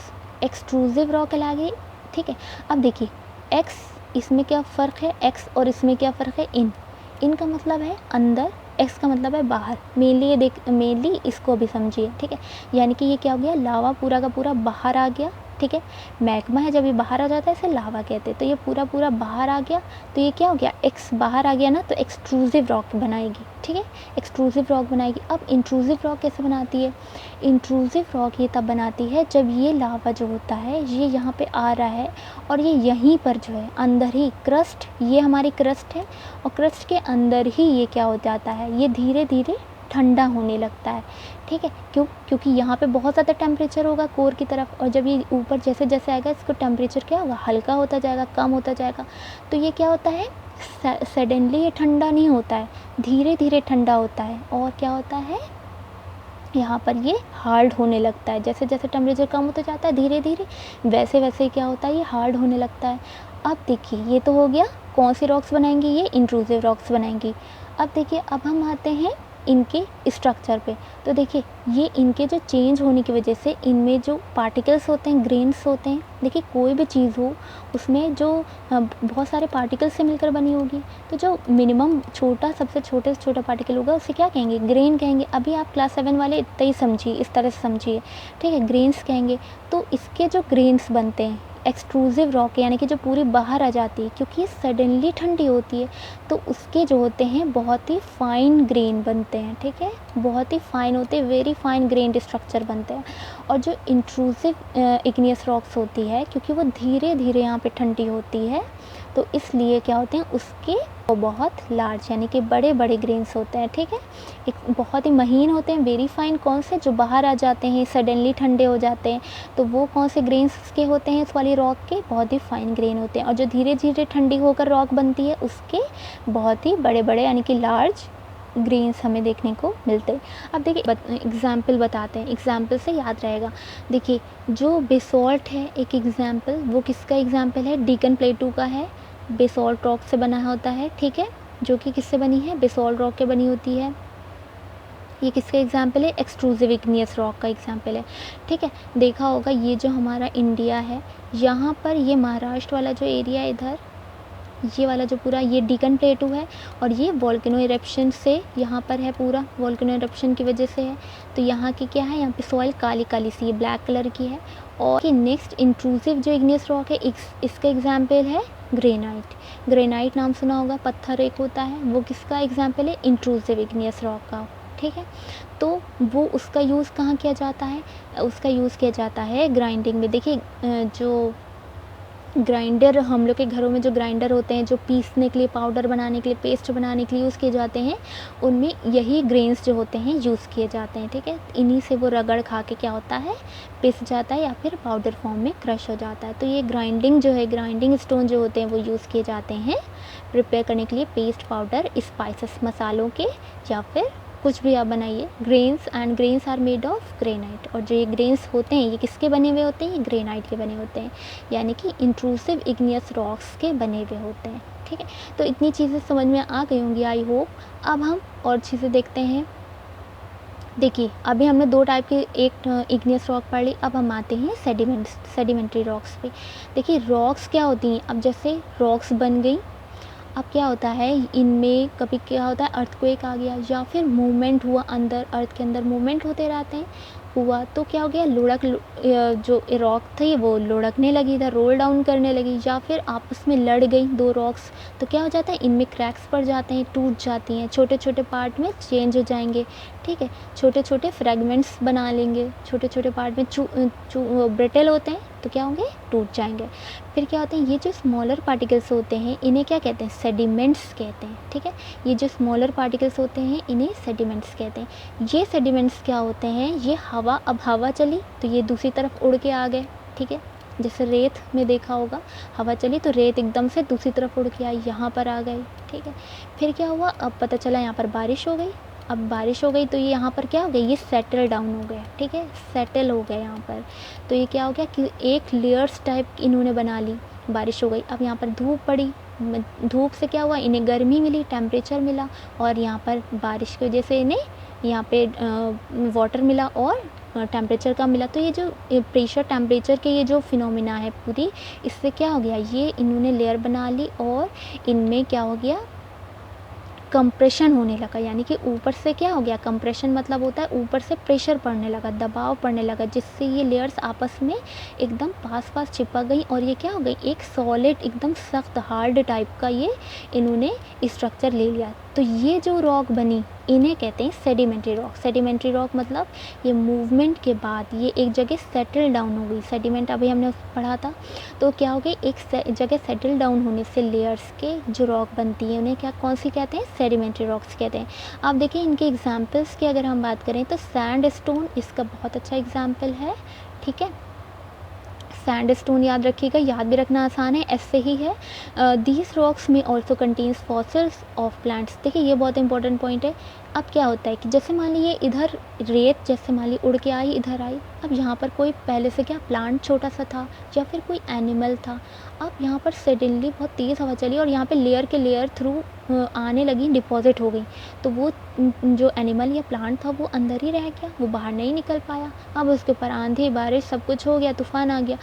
एक्सट्रूसिव रॉक कहलाएगी, ठीक है। अब देखिए एक्स, इसमें क्या फ़र्क है, एक्स और इसमें क्या फ़र्क है, इन का मतलब है अंदर, एक्स का मतलब है बाहर। मेनली ये मेनली इसको अभी समझिए, ठीक है। यानी कि ये क्या हो गया, लावा पूरा का पूरा बाहर आ गया, ठीक है। मैग्मा है, जब ये बाहर आ जाता है इसे लावा कहते हैं। तो ये पूरा पूरा बाहर आ गया, तो ये क्या हो गया, एक्स बाहर आ गया ना, तो एक्सट्रूसिव रॉक बनाएगी, ठीक है, एक्सट्रूसिव रॉक बनाएगी। अब इंट्रूसिव रॉक कैसे बनाती है, इंट्रूसिव रॉक ये तब बनाती है जब ये लावा जो होता है ये यहाँ पे आ रहा है और ये यहीं पर जो है अंदर ही क्रस्ट, ये हमारी क्रस्ट है और क्रस्ट के अंदर ही ये क्या हो जाता है, ये धीरे धीरे ठंडा होने लगता है, ठीक है। क्यों, क्योंकि यहाँ पे बहुत ज़्यादा टेम्परेचर होगा कोर की तरफ, और जब ये ऊपर जैसे जैसे आएगा इसको टेम्परेचर क्या होगा, हल्का होता जाएगा, कम होता जाएगा। तो ये क्या होता है, सडनली ये ठंडा नहीं होता है, धीरे धीरे ठंडा होता है। और क्या होता है, यहाँ पर ये हार्ड होने लगता है, जैसे जैसे टेम्परेचर कम होता जाता है धीरे धीरे, वैसे वैसे क्या होता है, ये हार्ड होने लगता है। अब देखिए ये तो हो गया, कौन सी रॉक्स बनाएंगी, ये इंट्रूसिव रॉक्स बनाएंगी। अब देखिए अब हम आते हैं इनके स्ट्रक्चर पे। तो देखिए ये इनके जो चेंज होने की वजह से इनमें जो पार्टिकल्स होते हैं, ग्रेन्स होते हैं, देखिए कोई भी चीज़ हो उसमें जो बहुत सारे पार्टिकल्स से मिलकर बनी होगी, तो जो मिनिमम छोटा, सबसे छोटे से छोटा पार्टिकल होगा उसे क्या कहेंगे, ग्रेन कहेंगे। अभी आप क्लास 7 वाले इतना ही समझिए, इस तरह से समझिए, ठीक है, ग्रेन्स कहेंगे। तो इसके जो ग्रेन्स बनते हैं, एक्सट्रूसिव रॉक यानी कि जो पूरी बाहर आ जाती है, क्योंकि ये सडनली ठंडी होती है, तो उसके जो होते हैं बहुत ही फाइन ग्रेन बनते हैं, ठीक है, बहुत ही फाइन होते हैं, वेरी फाइन ग्रेन्ड स्ट्रक्चर बनते हैं। और जो इंट्रूसिव इग्नियस रॉक्स होती है, क्योंकि वो धीरे धीरे यहाँ पे ठंडी होती है, तो इसलिए क्या होते हैं उसके वो बहुत लार्ज यानी कि बड़े बड़े ग्रेन्स होते हैं, ठीक है, एक बहुत ही महीन होते हैं, वेरी फाइन। कौन से, जो बाहर आ जाते हैं, सडनली ठंडे हो जाते हैं, तो वो कौन से ग्रेन्स के होते हैं, इस वाली रॉक के बहुत ही फाइन ग्रेन होते हैं। और जो धीरे धीरे ठंडी होकर रॉक बनती है उसके बहुत ही बड़े बड़े यानी कि लार्ज ग्रेन्स हमें देखने को मिलते हैं। अब देखिए एग्जाम्पल बताते हैं, एग्जाम्पल से याद रहेगा। देखिए जो बेसॉल्ट है एक एग्जाम्पल, वो किसका एग्जाम्पल है, डेक्कन प्लेटू का है, बेसॉल्ट रॉक से बना होता है, ठीक है, जो कि किससे बनी है, बेसॉल्ट रॉक के बनी होती है। ये किसका एग्जाम्पल है, एक्सट्रूसिव इग्नियस रॉक का एग्जाम्पल है, ठीक है। देखा होगा ये जो हमारा इंडिया है, यहाँ पर ये महाराष्ट्र वाला जो एरिया है इधर, ये वाला जो पूरा ये डेक्कन प्लेटू है, और ये वोल्केनो इरप्शन से यहाँ पर है, पूरा वोल्केनो इरप्शन की वजह से है। तो यहाँ की क्या है, यहाँ पे सॉइल काली काली सी, ये ब्लैक कलर की है। और कि नेक्स्ट इंट्रूसिव जो इग्नियस रॉक है, इसका एग्जाम्पल है ग्रेनाइट। ग्रेनाइट नाम सुना होगा, पत्थर एक होता है, वो किसका एग्जाम्पल है, इंट्रूसिव इग्नियस रॉक का, ठीक है। तो वो उसका यूज़ कहाँ किया जाता है? उसका यूज़ किया जाता है ग्राइंडिंग में। देखिए जो ग्राइंडर हम लोग के घरों में जो ग्राइंडर होते हैं, जो पीसने के लिए, पाउडर बनाने के लिए, पेस्ट बनाने के लिए यूज़ किए जाते हैं, उनमें यही ग्रेन्स जो होते हैं यूज़ किए जाते हैं, ठीक है। इन्हीं से वो रगड़ खा के क्या होता है, पिस जाता है या फिर पाउडर फॉर्म में क्रश हो जाता है। तो ये ग्राइंडिंग जो है, ग्राइंडिंग स्टोन जो होते हैं वो यूज़ किए जाते हैं प्रिपेयर करने के लिए पेस्ट, पाउडर, स्पाइसेस, मसालों के, या फिर कुछ भी आप बनाइए। Grains are made of granite, और जो ये ग्रेन्स होते हैं ये किसके बने हुए होते हैं? ये ग्रेनाइट के बने होते हैं, यानी कि इंट्रूसिव इग्नियस रॉक्स के बने हुए होते हैं, ठीक है। तो इतनी चीज़ें समझ में आ गई होंगी, आई होप। अब हम और चीज़ें देखते हैं। देखिए अभी हमने दो टाइप के, एक इग्नियस रॉक पढ़ ली, अब हम आते हैं सेडिमेंट्री रॉक्स पे। देखिए रॉक्स क्या होती हैं? अब जैसे रॉक्स बन गई, अब क्या होता है, इनमें कभी क्या होता है, अर्थक्वेक आ गया या फिर मूवमेंट हुआ, अंदर अर्थ के अंदर मूवमेंट होते रहते हैं, हुआ तो क्या हो गया, जो रॉक थी वो लुढ़कने लगी, इधर रोल डाउन करने लगी, या फिर आपस में लड़ गई दो रॉक्स, तो क्या हो जाता है, इनमें क्रैक्स पड़ जाते हैं, टूट जाती हैं, छोटे छोटे पार्ट में चेंज हो जाएंगे, ठीक है। छोटे छोटे फ्रेगमेंट्स बना लेंगे, छोटे छोटे पार्ट में ब्रिटल होते हैं तो क्या होंगे, टूट जाएंगे। फिर क्या होते हैं, ये जो स्मॉलर पार्टिकल्स होते हैं इन्हें क्या कहते हैं, सेडिमेंट्स कहते हैं, ठीक है। ये जो स्मॉलर पार्टिकल्स होते हैं इन्हें सेडिमेंट्स कहते हैं। ये सेडिमेंट्स क्या होते हैं, ये अब हवा चली तो ये दूसरी तरफ उड़ के आ गए, ठीक है। जैसे रेत में देखा होगा, हवा चली तो रेत एकदम से दूसरी तरफ उड़ के आई, यहाँ पर आ गई, ठीक है। फिर क्या हुआ, अब पता चला यहाँ पर बारिश हो गई, अब बारिश हो गई तो ये यहाँ पर क्या हो गया, ये सेटल डाउन हो गया, ठीक है, सेटल हो गया यहाँ पर। तो ये क्या हो गया कि एक लेयर्स टाइप इन्होंने बना ली, बारिश हो गई, अब यहाँ पर धूप पड़ी, धूप से क्या हुआ, इन्हें गर्मी मिली, टेम्परेचर मिला, और यहाँ पर बारिश की वजह से इन्हें यहाँ पे वाटर मिला और टेम्परेचर का मिला। तो ये जो प्रेशर टेम्परेचर के ये जो फिनोमिना है पूरी, इससे क्या हो गया, ये इन्होंने लेयर बना ली और इनमें क्या हो गया, कंप्रेशन होने लगा, यानी कि ऊपर से क्या हो गया, कंप्रेशन मतलब होता है ऊपर से प्रेशर पड़ने लगा, दबाव पड़ने लगा, जिससे ये लेयर्स आपस में एकदम पास चिपक गई और ये क्या हो गई, एक सॉलिड एकदम सख्त हार्ड टाइप का ये इन्होंने स्ट्रक्चर ले लिया। तो ये जो रॉक बनी इन्हें कहते हैं सेडिमेंट्री रॉक। सेडिमेंट्री रॉक मतलब ये मूवमेंट के बाद ये एक जगह सेटल डाउन हो गई, सेडिमेंट अभी हमने पढ़ा था, तो क्या हो गई, एक जगह सेटल डाउन होने से लेयर्स के जो रॉक बनती है उन्हें क्या, कौन सी कहते हैं, सेडिमेंट्री रॉक्स कहते हैं। आप देखिए इनके एग्जाम्पल्स की अगर हम बात करें तो सैंड स्टोन इसका बहुत अच्छा एग्जाम्पल है, ठीक है। सैंड स्टोन याद रखिएगा, याद भी रखना आसान है, ऐसे ही है। दीज रॉक्स में also contains fossils of plants. देखिए ये बहुत इंपॉर्टेंट पॉइंट है। अब क्या होता है कि जैसे मान लीजिए इधर रेत, जैसे मान ली उड़ के आई, इधर आई, अब यहाँ पर कोई पहले से क्या प्लांट छोटा सा था या फिर कोई एनिमल था, अब यहाँ पर सडनली बहुत तेज़ हवा चली और यहाँ पे लेयर के लेयर थ्रू आने लगी, डिपॉजिट हो गई, तो वो जो एनिमल या प्लांट था वो अंदर ही रह गया, वो बाहर नहीं निकल पाया। अब उसके ऊपर आंधी बारिश सब कुछ हो गया, तूफान आ गया,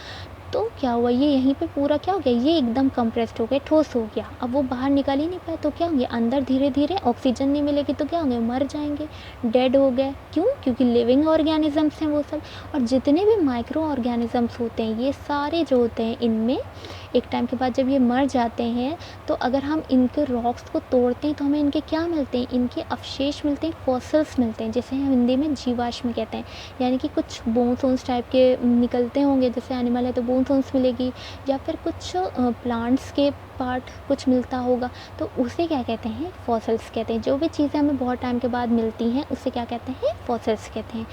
तो क्या हुआ, ये यहीं पे पूरा क्या हो गया, ये एकदम कंप्रेस्ड हो गया, ठोस हो गया, अब वो बाहर निकल ही नहीं पाए, तो क्या होंगे, अंदर धीरे धीरे ऑक्सीजन नहीं मिलेगी तो क्या होंगे, मर जाएंगे, डेड हो गए। क्यों? क्योंकि लिविंग ऑर्गेनिजम्स हैं वो सब, और जितने भी माइक्रो ऑर्गेनिजम्स होते हैं ये सारे जो होते हैं इनमें एक टाइम के बाद जब ये मर जाते हैं तो अगर हम इनके रॉक्स को तोड़ते हैं तो हमें इनके क्या मिलते हैं, इनके अवशेष मिलते हैं, फॉसिल्स मिलते हैं, जैसे हम हिंदी में जीवाश्म कहते हैं, यानी कि कुछ बोन्स वोन्स टाइप के निकलते होंगे, जैसे एनिमल है तो बोन्स वोन्स मिलेगी, या फिर कुछ प्लांट्स के पार्ट कुछ मिलता होगा, तो उसे क्या कहते हैं, फॉसिल्स कहते हैं। जो भी चीज़ें हमें बहुत टाइम के बाद मिलती हैं उसे क्या कहते हैं, फॉसिल्स कहते हैं।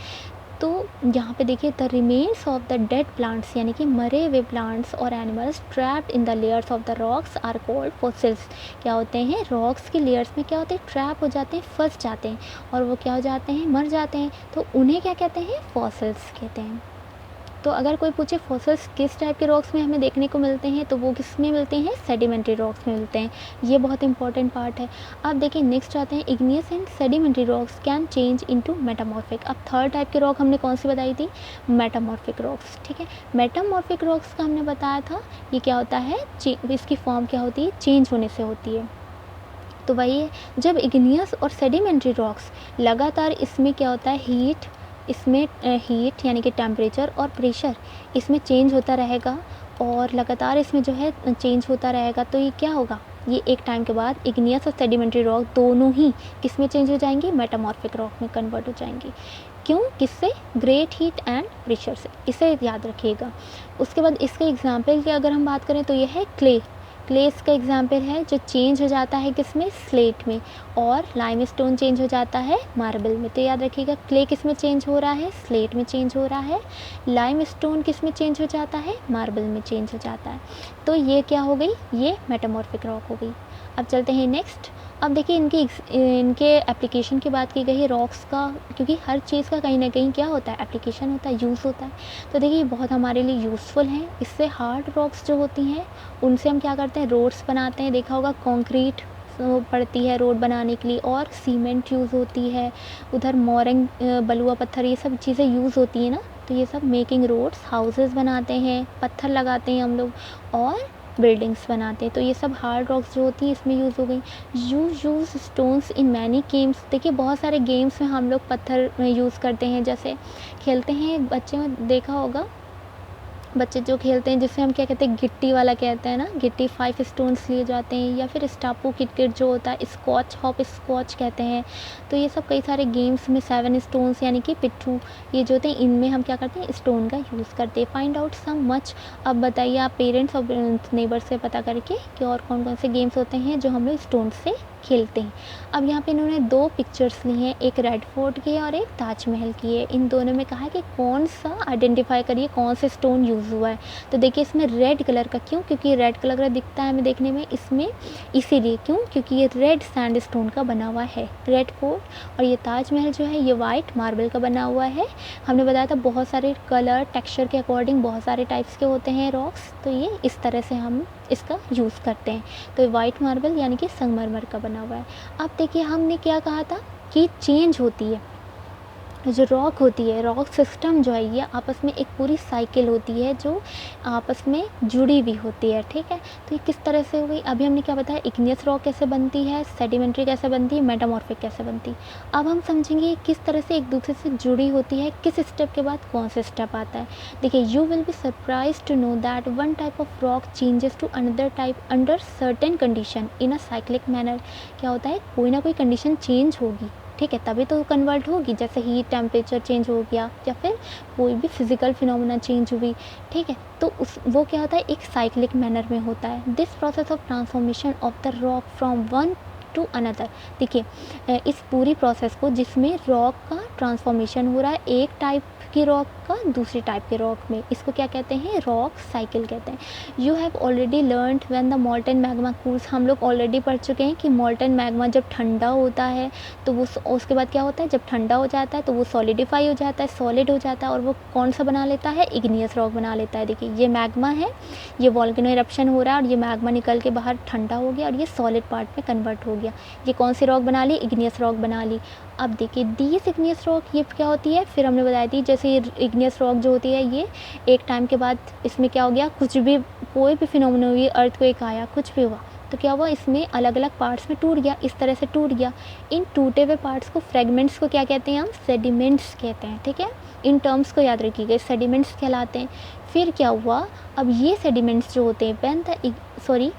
तो यहाँ पे देखिए the remains of the dead plants, यानी कि मरे हुए प्लांट्स और animals trapped in the layers of the rocks are called fossils. क्या होते हैं, रॉक्स के लेयर्स में क्या होते हैं, ट्रैप हो जाते हैं, फंस जाते हैं और वो क्या हो जाते हैं, मर जाते हैं, तो उन्हें क्या कहते हैं, फॉसिल्स कहते हैं। तो अगर कोई पूछे फॉसिल्स किस टाइप के रॉक्स में हमें देखने को मिलते हैं, तो वो किस में मिलते हैं, सेडिमेंट्री रॉक्स में मिलते हैं। ये बहुत इंपॉर्टेंट पार्ट है। अब देखिए नेक्स्ट आते हैं, igneous and sedimentary rocks can change into metamorphic. अब थर्ड टाइप के रॉक हमने कौन सी बताई थी, मेटामॉर्फिक रॉक्स, ठीक है। मेटामॉर्फिक रॉक्स का हमने बताया था, ये क्या होता है, इसकी फॉर्म क्या होती है, चेंज होने से होती है। तो वही है, जब इग्नियस और सेडिमेंट्री रॉक्स लगातार, इसमें क्या होता है, इसमें हीट यानी कि टेम्परेचर और प्रेशर इसमें चेंज होता रहेगा और लगातार इसमें जो है चेंज होता रहेगा, तो ये क्या होगा, ये एक टाइम के बाद इग्नियस और सेडिमेंट्री रॉक दोनों ही किस में चेंज हो जाएंगी, मेटामॉर्फिक रॉक में कन्वर्ट हो जाएंगी। क्यों, किससे, ग्रेट हीट एंड प्रेशर से, इसे याद रखिएगा। उसके बाद इसके एग्जाम्पल की अगर हम बात करें तो यह है क्ले। क्ले इसका एग्जाम्पल है जो चेंज हो जाता है किसमें, स्लेट में, और लाइमस्टोन चेंज हो जाता है मार्बल में। तो याद रखिएगा क्ले किस में चेंज हो रहा है, स्लेट में चेंज हो रहा है। लाइमस्टोन किस में चेंज हो जाता है, मार्बल में चेंज हो जाता है। तो ये क्या हो गई, ये मेटामॉर्फिक रॉक हो गई। अब चलते हैं नेक्स्ट। अब देखिए इनके एप्लीकेशन की बात की गई है रॉक्स का, क्योंकि हर चीज़ का कहीं ना कहीं क्या होता है, एप्लीकेशन होता है, यूज़ होता है। तो देखिए ये बहुत हमारे लिए यूज़फुल हैं। इससे हार्ड रॉक्स जो होती हैं उनसे हम क्या करते हैं, रोड्स बनाते हैं। देखा होगा कंक्रीट पड़ती है रोड बनाने के लिए, और सीमेंट यूज़ होती है, उधर मोरंग बलुआ पत्थर, ये सब चीज़ें यूज़ होती हैं ना। तो ये सब मेकिंग रोड्स, हाउसेस बनाते हैं, पत्थर लगाते हैं हम लोग, और बिल्डिंग्स बनाते हैं। तो ये सब हार्ड रॉक्स जो होती हैं इसमें यूज़ हो गई। Use stones in many games. देखिए बहुत सारे गेम्स में हम लोग पत्थर यूज़ करते हैं, जैसे खेलते हैं बच्चे में देखा होगा, बच्चे जो खेलते हैं जिससे हम क्या कहते हैं, गिट्टी वाला कहते हैं ना, गिट्टी 5 स्टोन्स लिए जाते हैं, या फिर स्टापू क्रिकेट जो होता है, स्कॉच हॉप स्कॉच कहते हैं। तो ये सब कई सारे गेम्स में 7 स्टोन्स यानी कि पिट्ठू ये जो होते हैं इनमें हम क्या करते हैं, स्टोन का यूज़ करते हैं। Find out some much. अब बताइए आप पेरेंट्स और नेबर से पता करके कि और कौन कौन से गेम्स होते हैं जो हम लोग स्टोन से खेलते हैं। अब यहाँ पे इन्होंने 2 पिक्चर्स ली हैं, एक रेड फोर्ट की है और एक ताजमहल की है। इन दोनों में कहा है कि कौन सा आइडेंटिफाई करिए, कौन से स्टोन यूज़ हुआ है। तो देखिए इसमें रेड कलर का, क्यों, क्योंकि रेड कलर का दिखता है हमें देखने में इसमें, इसीलिए क्यों, क्योंकि ये रेड सैंड स्टोन का बना हुआ है रेड फोर्ट। और ये ताजमहल जो है ये वाइट मार्बल का बना हुआ है। हमने बताया था बहुत सारे कलर टेक्सचर के अकॉर्डिंग बहुत सारे टाइप्स के होते हैं रॉक्स, तो ये इस तरह से हम इसका यूज़ करते हैं। तो वाइट मार्बल यानी कि संगमरमर का बना हुआ है। अब देखिए हमने क्या कहा था कि चेंज होती है, जो रॉक होती है, रॉक सिस्टम जो है ये आपस में एक पूरी साइकिल होती है जो आपस में जुड़ी हुई होती है, ठीक है। तो ये किस तरह से हो गई, अभी हमने क्या बताया, इग्नियस रॉक कैसे बनती है, सेडिमेंट्री कैसे बनती है, मेटामॉर्फिक कैसे बनती है। अब हम समझेंगे किस तरह से एक दूसरे से जुड़ी होती है, किस स्टेप के बाद कौन सा स्टेप आता है। देखिए you will be surprise to know that one type of rock changes to another type under certain condition in a cyclic manner. क्या होता है, कोई ना कोई कंडीशन चेंज होगी, ठीक है, तभी तो कन्वर्ट होगी। जैसे हीट टेम्परेचर चेंज हो गया या फिर कोई भी फिजिकल फिनोमेना चेंज हुई, ठीक है, तो वो क्या होता है, एक साइक्लिक मैनर में होता है। This process of transformation of the rock from one two another. देखिए इस पूरी प्रोसेस को जिसमें रॉक का ट्रांसफॉर्मेशन हो रहा है एक टाइप की रॉक का दूसरी टाइप के रॉक में, इसको क्या कहते हैं, रॉक साइकिल कहते हैं। You have already learned when the मॉल्टन magma cools. हम लोग ऑलरेडी पढ़ चुके हैं कि मॉल्टन मैग्मा जब ठंडा होता है तो वो उसके बाद क्या होता है, जब ठंडा हो जाता है तो वो सॉलिडिफाई हो जाता है, सॉलिड हो जाता है, और वो कौन सा बना लेता है, इग्नियस रॉक बना लेता है। देखिए ये मैग्मा है, ये वॉल्केनो इरप्शन हो रहा है और ये मैग्मा निकल के बाहर ठंडा हो गया और ये सॉलिड पार्ट में कन्वर्ट हो गया। ये कौन सी रॉक बना ली, इग्नियस रॉक बना ली। अब देखिए दीज इग्नियस रॉक ये क्या होती है, फिर हमने बताई थी जैसे ये इग्नियस रॉक जो होती है ये एक टाइम के बाद इसमें क्या हो गया, कुछ भी कोई भी फिनोमेना हुई, अर्थक्वेक आया, कुछ भी हुआ तो क्या हुआ, इसमें अलग अलग पार्ट्स में टूट गया, इस तरह से टूट गया। इन टूटे हुए पार्ट्स को, फ्रेगमेंट्स को क्या कहते हैं, हम सेडिमेंट्स कहते हैं, ठीक है। इन टर्म्स को याद रखिएगा, सेडिमेंट्स कहलाते हैं। फिर क्या हुआ, अब ये सेडिमेंट्स जो होते हैं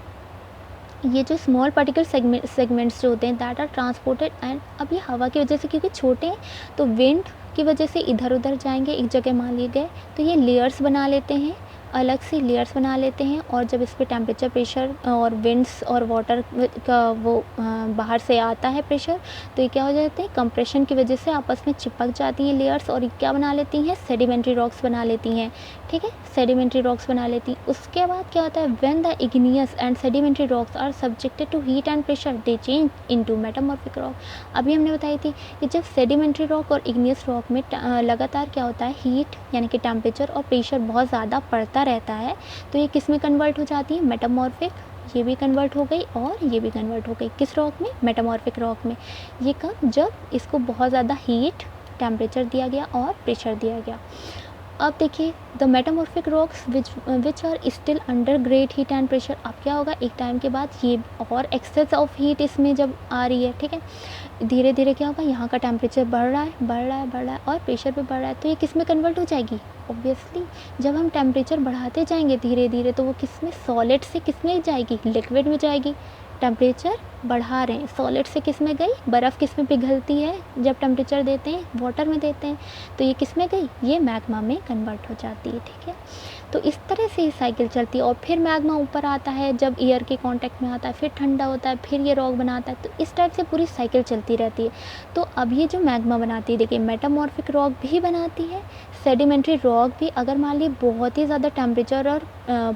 ये जो स्मॉल पार्टिकल सेगमेंट्स जो होते हैं दैट आर ट्रांसपोर्टेड, एंड अब ये हवा की वजह से क्योंकि छोटे हैं तो विंड की वजह से इधर उधर जाएंगे, एक जगह मान लिए गए तो ये लेयर्स बना लेते हैं, अलग से लेयर्स बना लेते हैं। और जब इस पर टेम्परेचर, प्रेशर और विंड्स और वाटर का वो बाहर से आता है प्रेशर, तो ये क्या हो जाते हैं, कंप्रेशन की वजह से आपस में चिपक जाती हैं लेयर्स और ये क्या बना लेती हैं, सेडिमेंट्री रॉक्स बना लेती हैं, ठीक है, सेडिमेंट्री रॉक्स बना लेती हैं। उसके बाद क्या होता है, when the igneous and sedimentary rocks are subjected to heat and pressure they change into metamorphic rock. अभी हमने बताई थी कि जब सेडिमेंट्री रॉक और इग्नियस रॉक में लगातार क्या होता है, हीट यानी कि टेम्परेचर और प्रेशर बहुत ज़्यादा पड़ता रहता है, तो ये किस में कन्वर्ट हो जाती है, मेटामॉर्फिक। ये भी कन्वर्ट हो गई और ये भी कन्वर्ट हो गई, किस रॉक में, मेटामॉर्फिक रॉक में। ये कब, जब इसको बहुत ज़्यादा हीट, टेम्परेचर दिया गया और प्रेशर दिया गया। अब देखिए the metamorphic rocks which are still under great heat and pressure. अब क्या होगा, एक टाइम के बाद ये और एक्सेस ऑफ हीट इसमें जब आ रही है, ठीक है, धीरे धीरे क्या होगा, यहाँ का टेम्परेचर बढ़ रहा है और प्रेशर भी बढ़ रहा है, तो ये किस में कन्वर्ट हो जाएगी, ऑब्वियसली जब हम टेम्परेचर बढ़ाते जाएंगे धीरे धीरे तो वो किस में, सॉलिड से किस में जाएगी, लिक्विड में जाएगी, टेम्परेचर बढ़ा रहे हैं। सॉलिड से किस में गई, बर्फ़ किस में पिघलती है जब टेम्परेचर देते हैं, वाटर में देते हैं, तो ये किस में गई, ये मैग्मा में कन्वर्ट हो जाती है। ठीक है, तो इस तरह से ये साइकिल चलती है। और फिर मैग्मा ऊपर आता है जब एयर के कांटेक्ट में आता है, फिर ठंडा होता है, फिर ये रॉक बनाता है। तो इस टाइप से पूरी साइकिल चलती रहती है। तो अब ये जो मैग्मा बनाती है, देखिए मेटामॉर्फिक रॉक भी बनाती है, सेडिमेंट्री रॉक भी। अगर मान ली बहुत ही ज़्यादा टेम्परेचर और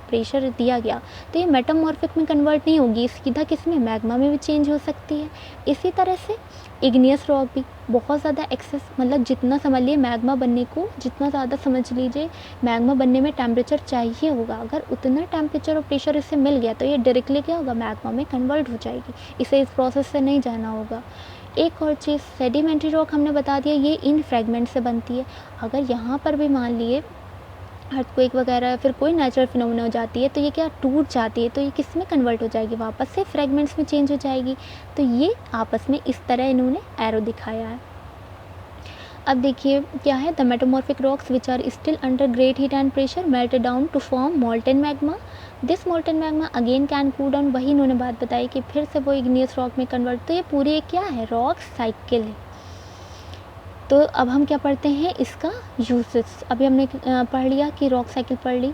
प्रेशर दिया गया तो ये मेटामॉर्फिक में कन्वर्ट नहीं होगी, सीधा किस में, मैग्मा में भी चेंज हो सकती है। इसी तरह से इग्नियस रॉक भी बहुत ज़्यादा एक्सेस, मतलब जितना समझ लिए मैग्मा बनने को, जितना ज़्यादा समझ लीजिए मैग्मा बनने में टेम्परेचर चाहिए होगा, अगर उतना टेम्परेचर और प्रेशर इससे मिल गया तो ये डायरेक्टली क्या होगा, मैग्मा में कन्वर्ट हो जाएगी। इसे इस प्रोसेस से नहीं जाना होगा। एक और चीज़, सेडिमेंट्री रॉक हमने बता दिया ये इन फ्रेगमेंट से बनती है। अगर यहाँ पर भी मान लिए अर्थक्वेक वगैरह या फिर कोई नेचुरल फिनोमेना हो जाती है तो ये क्या टूट जाती है, तो ये किस में कन्वर्ट हो जाएगी, वापस से फ्रेगमेंट्स में चेंज हो जाएगी। तो ये आपस में इस तरह इन्होंने एरो दिखाया है। अब देखिए क्या है, the metamorphic rocks which are still under great heat and pressure melt down to form molten magma. This molten magma again can cool down. वही इन्होंने बात बताई कि फिर से वो इग्नियस रॉक में कन्वर्ट। तो ये पूरी एक क्या है, रॉक साइकिल है। तो अब हम क्या पढ़ते हैं, इसका यूजेस। अभी हमने पढ़ लिया कि रॉक साइकिल पढ़ ली।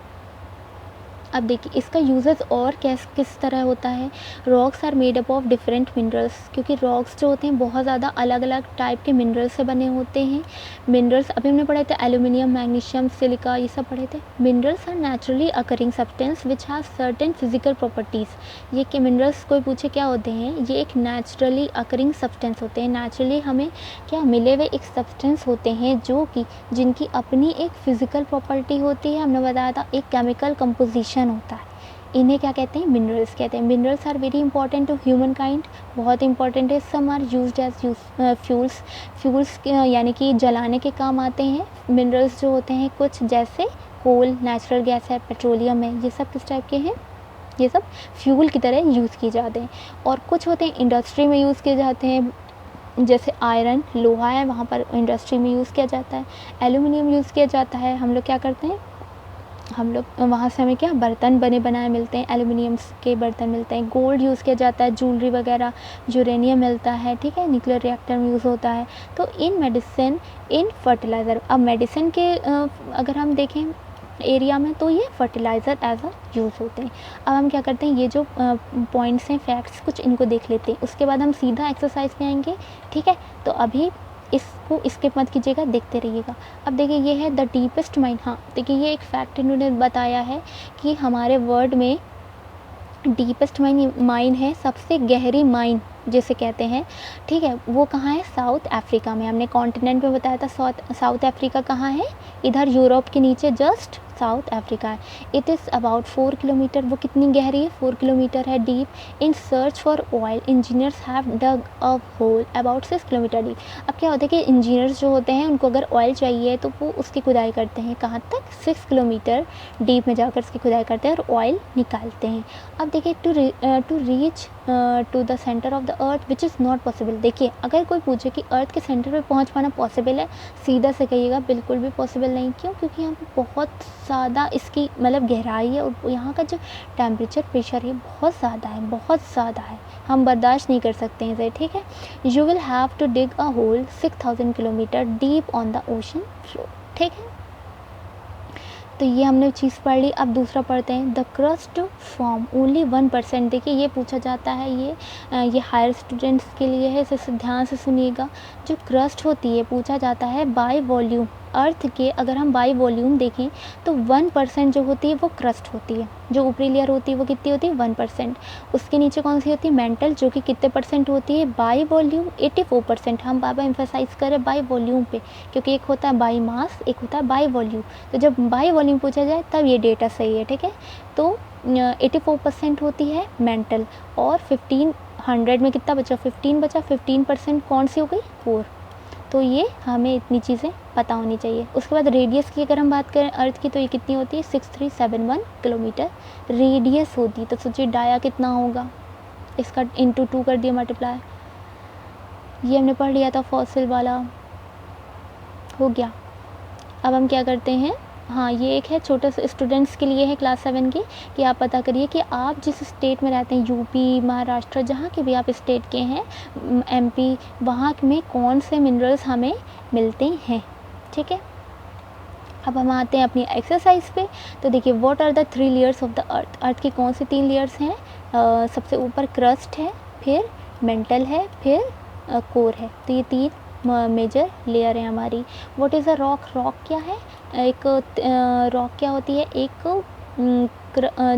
अब देखिए इसका यूजेस और किस तरह होता है। Rocks are made up of different minerals, क्योंकि रॉक्स जो होते हैं बहुत ज़्यादा अलग अलग टाइप के मिनरल्स से बने होते हैं। मिनरल्स अभी हमने पढ़े थे एल्यूमिनियम, मैग्नीशियम, सिलिका, ये सब पढ़े थे। Minerals are naturally occurring substance which have certain physical properties. ये कि मिनरल्स कोई पूछे क्या होते हैं, ये एक नेचुरली अकरिंग सब्सटेंस होते हैं। नेचुरली हमें क्या मिले हुए एक सब्सटेंस होते हैं जो कि जिनकी अपनी एक फिजिकल प्रॉपर्टी होती है। हमने बताया था एक केमिकल कंपोजिशन होता है। इन्हें क्या कहते हैं, मिनरल्स कहते हैं। Minerals are very important to human kind, बहुत इंपॉर्टेंट है। Some are used as fuels यानी कि जलाने के काम आते हैं। मिनरल्स जो होते हैं कुछ, जैसे कोल, नेचुरल गैस है, पेट्रोलियम है, ये सब किस टाइप के हैं, ये सब फ्यूल की तरह यूज़ किए जाते हैं। और कुछ होते हैं इंडस्ट्री में यूज़ किए जाते हैं, जैसे आयरन, लोहा है, वहाँ पर इंडस्ट्री में यूज़ किया जाता है। एल्यूमिनियम यूज़ किया जाता है। हम लोग क्या करते हैं, हम लोग वहाँ से हमें क्या बर्तन बने बनाए मिलते हैं, एल्यूमिनियम के बर्तन मिलते हैं। गोल्ड यूज़ किया जाता है, ज्वेलरी वगैरह, यूरेनियम मिलता है। ठीक है, न्यूक्लियर रिएक्टर में यूज़ होता है। तो इन मेडिसिन, इन फर्टिलाइज़र, अब मेडिसिन के अगर हम देखें एरिया में तो ये फर्टिलाइज़र एज अ यूज़ होते हैं। अब हम क्या करते हैं, ये जो पॉइंट्स हैं, फैक्ट्स, कुछ इनको देख लेते हैं, उसके बाद हम सीधा एक्सरसाइज में आएंगे। ठीक है, तो अभी इसको स्किप मत कीजिएगा, देखते रहिएगा। अब देखिए ये है द डीपेस्ट माइन। हाँ देखिए ये एक फैक्ट इन्होंने बताया है कि हमारे वर्ल्ड में डीपेस्ट माइन है, सबसे गहरी माइन जिसे कहते हैं। ठीक है, वो कहाँ है, साउथ अफ्रीका में। हमने कॉन्टिनेंट में बताया था साउथ अफ्रीका कहाँ है, इधर यूरोप के नीचे जस्ट साउथ अफ्रीका है। It is about 4 kilometre. वो कितनी गहरी है, 4 किलोमीटर है deep. In search for oil engineers have dug a hole about 6 kilometre deep. अब क्या होता है कि इंजीनियर्स जो होते हैं उनको अगर ऑयल चाहिए तो वो उसकी खुदाई करते हैं, कहाँ तक, 6 किलोमीटर डीप में जाकर उसकी खुदाई करते हैं और ऑयल निकालते हैं। अब देखिए to reach to the centre of the earth which is not possible. देखिए अगर कोई पूछे कि अर्थ के सेंटर पे पहुंच पाना पॉसिबल है, सीधा से कहिएगा बिल्कुल भी पॉसिबल नहीं। क्यों, क्योंकि यहाँ पे बहुत ज़्यादा इसकी मतलब गहराई है और यहाँ का जो टेम्परेचर प्रेशर है बहुत ज़्यादा है, बहुत ज़्यादा है, हम बर्दाश्त नहीं कर सकते हैं इसे। ठीक है, you will have to dig a hole 6000 kilometre deep on the ocean floor. ठीक है, तो ये हमने चीज़ पढ़ ली। अब दूसरा पढ़ते हैं, द क्रस्ट फॉर्म ओनली 1%। देखिए ये पूछा जाता है, ये हायर स्टूडेंट्स के लिए है, इसे ध्यान से सुनिएगा। जो क्रस्ट होती है पूछा जाता है बाय वॉल्यूम। अर्थ के अगर हम बाय वॉल्यूम देखें तो 1% जो होती है वो क्रस्ट होती है, जो ऊपरी लेयर होती है वो कितनी होती है, 1%। उसके नीचे कौन सी होती है, मेंटल, जो कि कितने परसेंट होती है, बाय वॉल्यूम 84%। हम बाबा एम्फेसाइज करें बाय वॉल्यूम पे, क्योंकि एक होता है बाय मास, एक होता है बाय वॉल्यूम। तो जब बाय वॉल्यूम पूछा जाए तब ये डेटा सही है। ठीक है, तो 84% होती है मेंटल, और 1500 में कितना बचा, 15 बचा। 15% कौन सी हो गई, 4। तो ये हमें इतनी चीज़ें पता होनी चाहिए। उसके बाद रेडियस की अगर हम बात करें अर्थ की, तो ये कितनी होती है, 6371 किलोमीटर रेडियस होती है। तो सोचिए डाया कितना होगा, इसका इंटू 2 कर दिया मल्टीप्लाई। ये हमने पढ़ लिया था, फॉसिल वाला हो गया। अब हम क्या करते हैं, हाँ, ये एक है छोटे से स्टूडेंट्स के लिए है क्लास 7 की, कि आप पता करिए कि आप जिस स्टेट में रहते हैं, यूपी, महाराष्ट्र, जहाँ के भी आप स्टेट के हैं, एमपी, वहाँ में कौन से मिनरल्स हमें मिलते हैं। ठीक है, अब हम आते हैं अपनी एक्सरसाइज पे। तो देखिए, what are the 3 layers of the earth. Earth की कौन सी 3 लेयर्स हैं? सबसे ऊपर क्रस्ट है, फिर मेंटल है, फिर कोर है। तो ये 3 मेजर लेयर हैं हमारी। What is a rock. Rock क्या है? एक रॉक क्या होती है? एक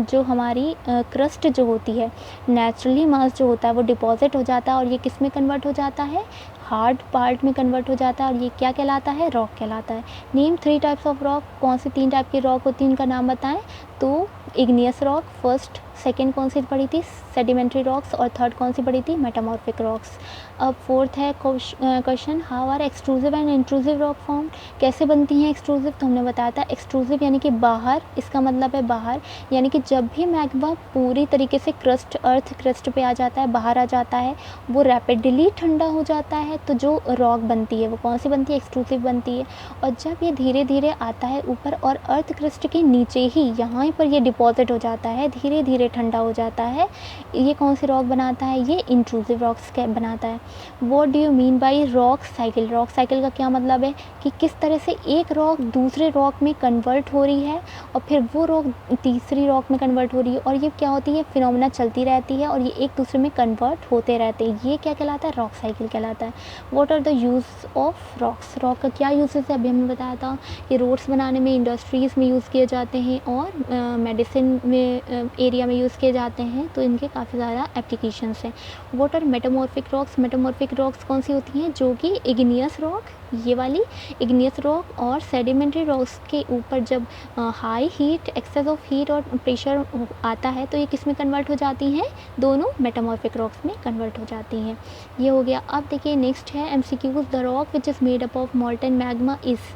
जो हमारी क्रस्ट जो होती है, नेचुरली मास जो होता है वो डिपॉजिट हो जाता है, और ये किस में कन्वर्ट हो जाता है? हार्ड पार्ट में कन्वर्ट हो जाता है, और ये क्या कहलाता है? रॉक कहलाता है। Name 3 types of rock. कौन सी 3 टाइप की रॉक होती है, इनका नाम बताएं। तो इग्नियस रॉक फर्स्ट, सेकंड कौन सी पढ़ी थी? सेडिमेंट्री रॉक्स, और थर्ड कौन सी पढ़ी थी? Metamorphic rocks. अब फोर्थ है question, how are extrusive and intrusive rock form. कैसे बनती हैं एक्सट्रूसिव? तो हमने बताया था एक्सट्रूसिव यानी कि बाहर, इसका मतलब है बाहर, यानी कि जब भी मैग्मा पूरी तरीके से क्रस्ट, अर्थ क्रस्ट पे आ जाता है, बाहर आ जाता है, वो रैपिडली ठंडा हो जाता है, तो जो रॉक बनती है वो कौन सी बनती है? एक्सट्रूसिव बनती है। और जब ये धीरे धीरे आता है ऊपर और अर्थ क्रस्ट के नीचे ही यहाँ पर ये डिपॉजिट हो जाता है, धीरे धीरे ठंडा हो जाता है, ये कौन सी रॉक बनाता है? ये इंट्रूसिव रॉक्स बनाता है। What do you mean by rock cycle. Rock cycle का क्या मतलब है? कि किस तरह से एक रॉक दूसरे रॉक में कन्वर्ट हो रही है, और फिर वो रॉक तीसरी रॉक में कन्वर्ट हो रही है, और ये क्या होती है? फिनोमेना चलती रहती है, और ये एक दूसरे में कन्वर्ट होते रहते हैं। ये क्या कहलाता है? रॉक साइकिल कहलाता है। What are the use of rocks. Rock का क्या यूजेस है? अभी हमने बताया था कि रोड्स बनाने में, इंडस्ट्रीज़ में यूज़ किए जाते हैं, और मेडिसिन में एरिया में यूज़ किए जाते हैं, तो इनके काफ़ी ज़्यादा एप्लीकेशंस हैं। What are metamorphic rocks. Metamorphic rocks कौन सी होती हैं? जो कि इग्नियस रॉक, ये वाली इग्नियस रॉक, और सेडिमेंट्री रॉक्स के ऊपर जब high heat, excess of heat और प्रेशर आता है, तो ये किस में कन्वर्ट हो जाती हैं? दोनों मेटामॉर्फिक रॉक्स में कन्वर्ट हो जाती हैं। ये हो गया। अब देखिए नेक्स्ट है MCQs. The rock which is made up of मॉल्टन magma is.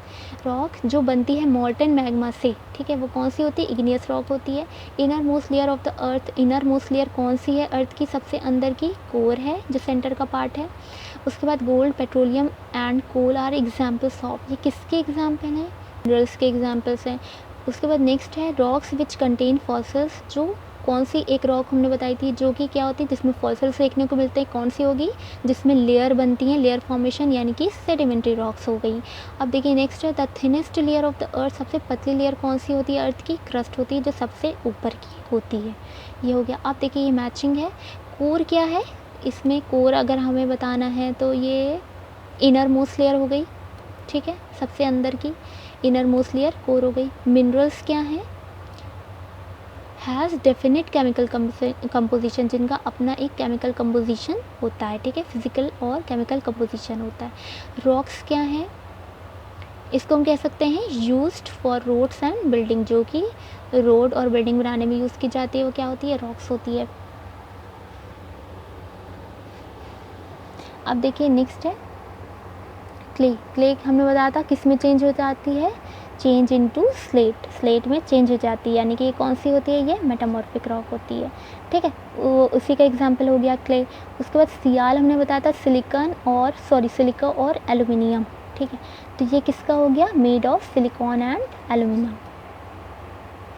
Rock जो बनती है मॉल्टन मैग्मा से, ठीक है, वो कौन सी होती है? इग्नियस रॉक होती है। Inner most layer of the earth. Inner most layer कौन सी है? अर्थ की सबसे अंदर की कोर है, जो सेंटर का पार्ट है। उसके बाद gold, petroleum and coal are examples of. ये किसके एग्जाम्पल हैं? मिनरल्स के एग्जाम्पल्स हैं। उसके बाद नेक्स्ट है रॉक्स विच कंटेन फॉसिल्स। जो कौन सी एक रॉक हमने बताई थी जो कि क्या होती है? जिसमें फॉसिल्स देखने को मिलते हैं, कौन सी होगी? जिसमें लेयर बनती हैं, लेयर फॉर्मेशन, यानी कि सेडिमेंट्री रॉक्स हो गई। अब देखिए नेक्स्ट है the thinnest layer of the अर्थ। सबसे पतली लेयर कौन सी होती है? अर्थ की क्रस्ट होती है, जो सबसे ऊपर की होती है। ये हो गया। अब देखिए ये मैचिंग है। कोर क्या है? इसमें कोर अगर हमें बताना है तो ये इनर मोस्ट लेयर हो गई, ठीक है, सबसे अंदर की इनर मोस्ट लेयर कोर हो गई। मिनरल्स क्या हैं? हैज़ डेफिनेट केमिकल कंपोजिशन, जिनका अपना एक केमिकल कंपोजिशन होता है, ठीक है, फिजिकल और केमिकल कंपोजिशन होता है। रॉक्स क्या है? इसको हम कह सकते हैं used for roads and building. जो कि रोड और बिल्डिंग बनाने में यूज़ की जाती है, वो क्या होती है? रॉक्स होती है। अब देखिए नेक्स्ट है क्ले। क्ले हमने बताया था किस में चेंज हो जाती है? Change into slate. स्लेट में चेंज हो जाती है, यानी कि ये कौन सी होती है? ये मेटामॉर्फिक रॉक होती है, ठीक है। उसी का एग्जांपल हो गया क्ले। उसके बाद सियाल हमने बताया था सिलिका और एल्यूमिनियम, ठीक है। तो ये किसका हो गया? Made of silicon and aluminium.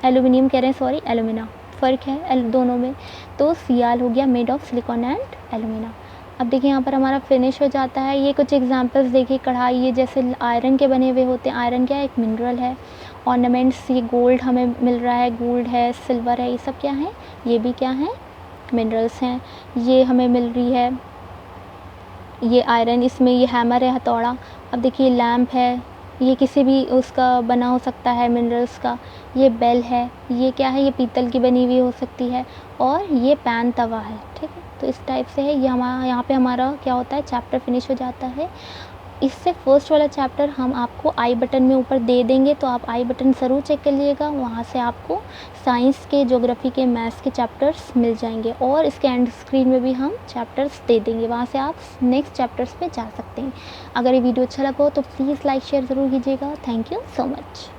Aluminium कह रहे हैं, सॉरी, एल्यूमिना, फ़र्क है दोनों में। तो सियाल हो गया made of silicon and alumina. अब देखिए यहाँ पर हमारा फिनिश हो जाता है। ये कुछ एग्जांपल्स देखिए, कढ़ाई ये जैसे आयरन के बने हुए होते हैं। आयरन क्या है? एक मिनरल है। ऑर्नामेंट्स, ये गोल्ड हमें मिल रहा है, गोल्ड है, सिल्वर है, ये सब क्या है? ये भी क्या है? मिनरल्स हैं। ये हमें मिल रही है, ये आयरन, इसमें ये हैमर है, हथौड़ा। अब देखिए लैम्प है, ये किसी भी उसका बना हो सकता है, मिनरल्स का। ये बेल है, ये क्या है? ये पीतल की बनी हुई हो सकती है। और ये पैन तवा है, ठीक है। तो इस टाइप से है ये। हमारा यहाँ पे हमारा क्या होता है? चैप्टर फिनिश हो जाता है। इससे फर्स्ट वाला चैप्टर हम आपको आई बटन में ऊपर दे देंगे, तो आप आई बटन ज़रूर चेक कर लीजिएगा। वहाँ से आपको साइंस के, ज्योग्राफी के, मैथ्स के चैप्टर्स मिल जाएंगे, और इसके एंड स्क्रीन में भी हम चैप्टर्स दे देंगे। वहाँ से आप नेक्स्ट चैप्टर्स पे जा सकते हैं। अगर ये वीडियो अच्छा लगा हो तो प्लीज़ लाइक शेयर ज़रूर कीजिएगा। Thank you so much.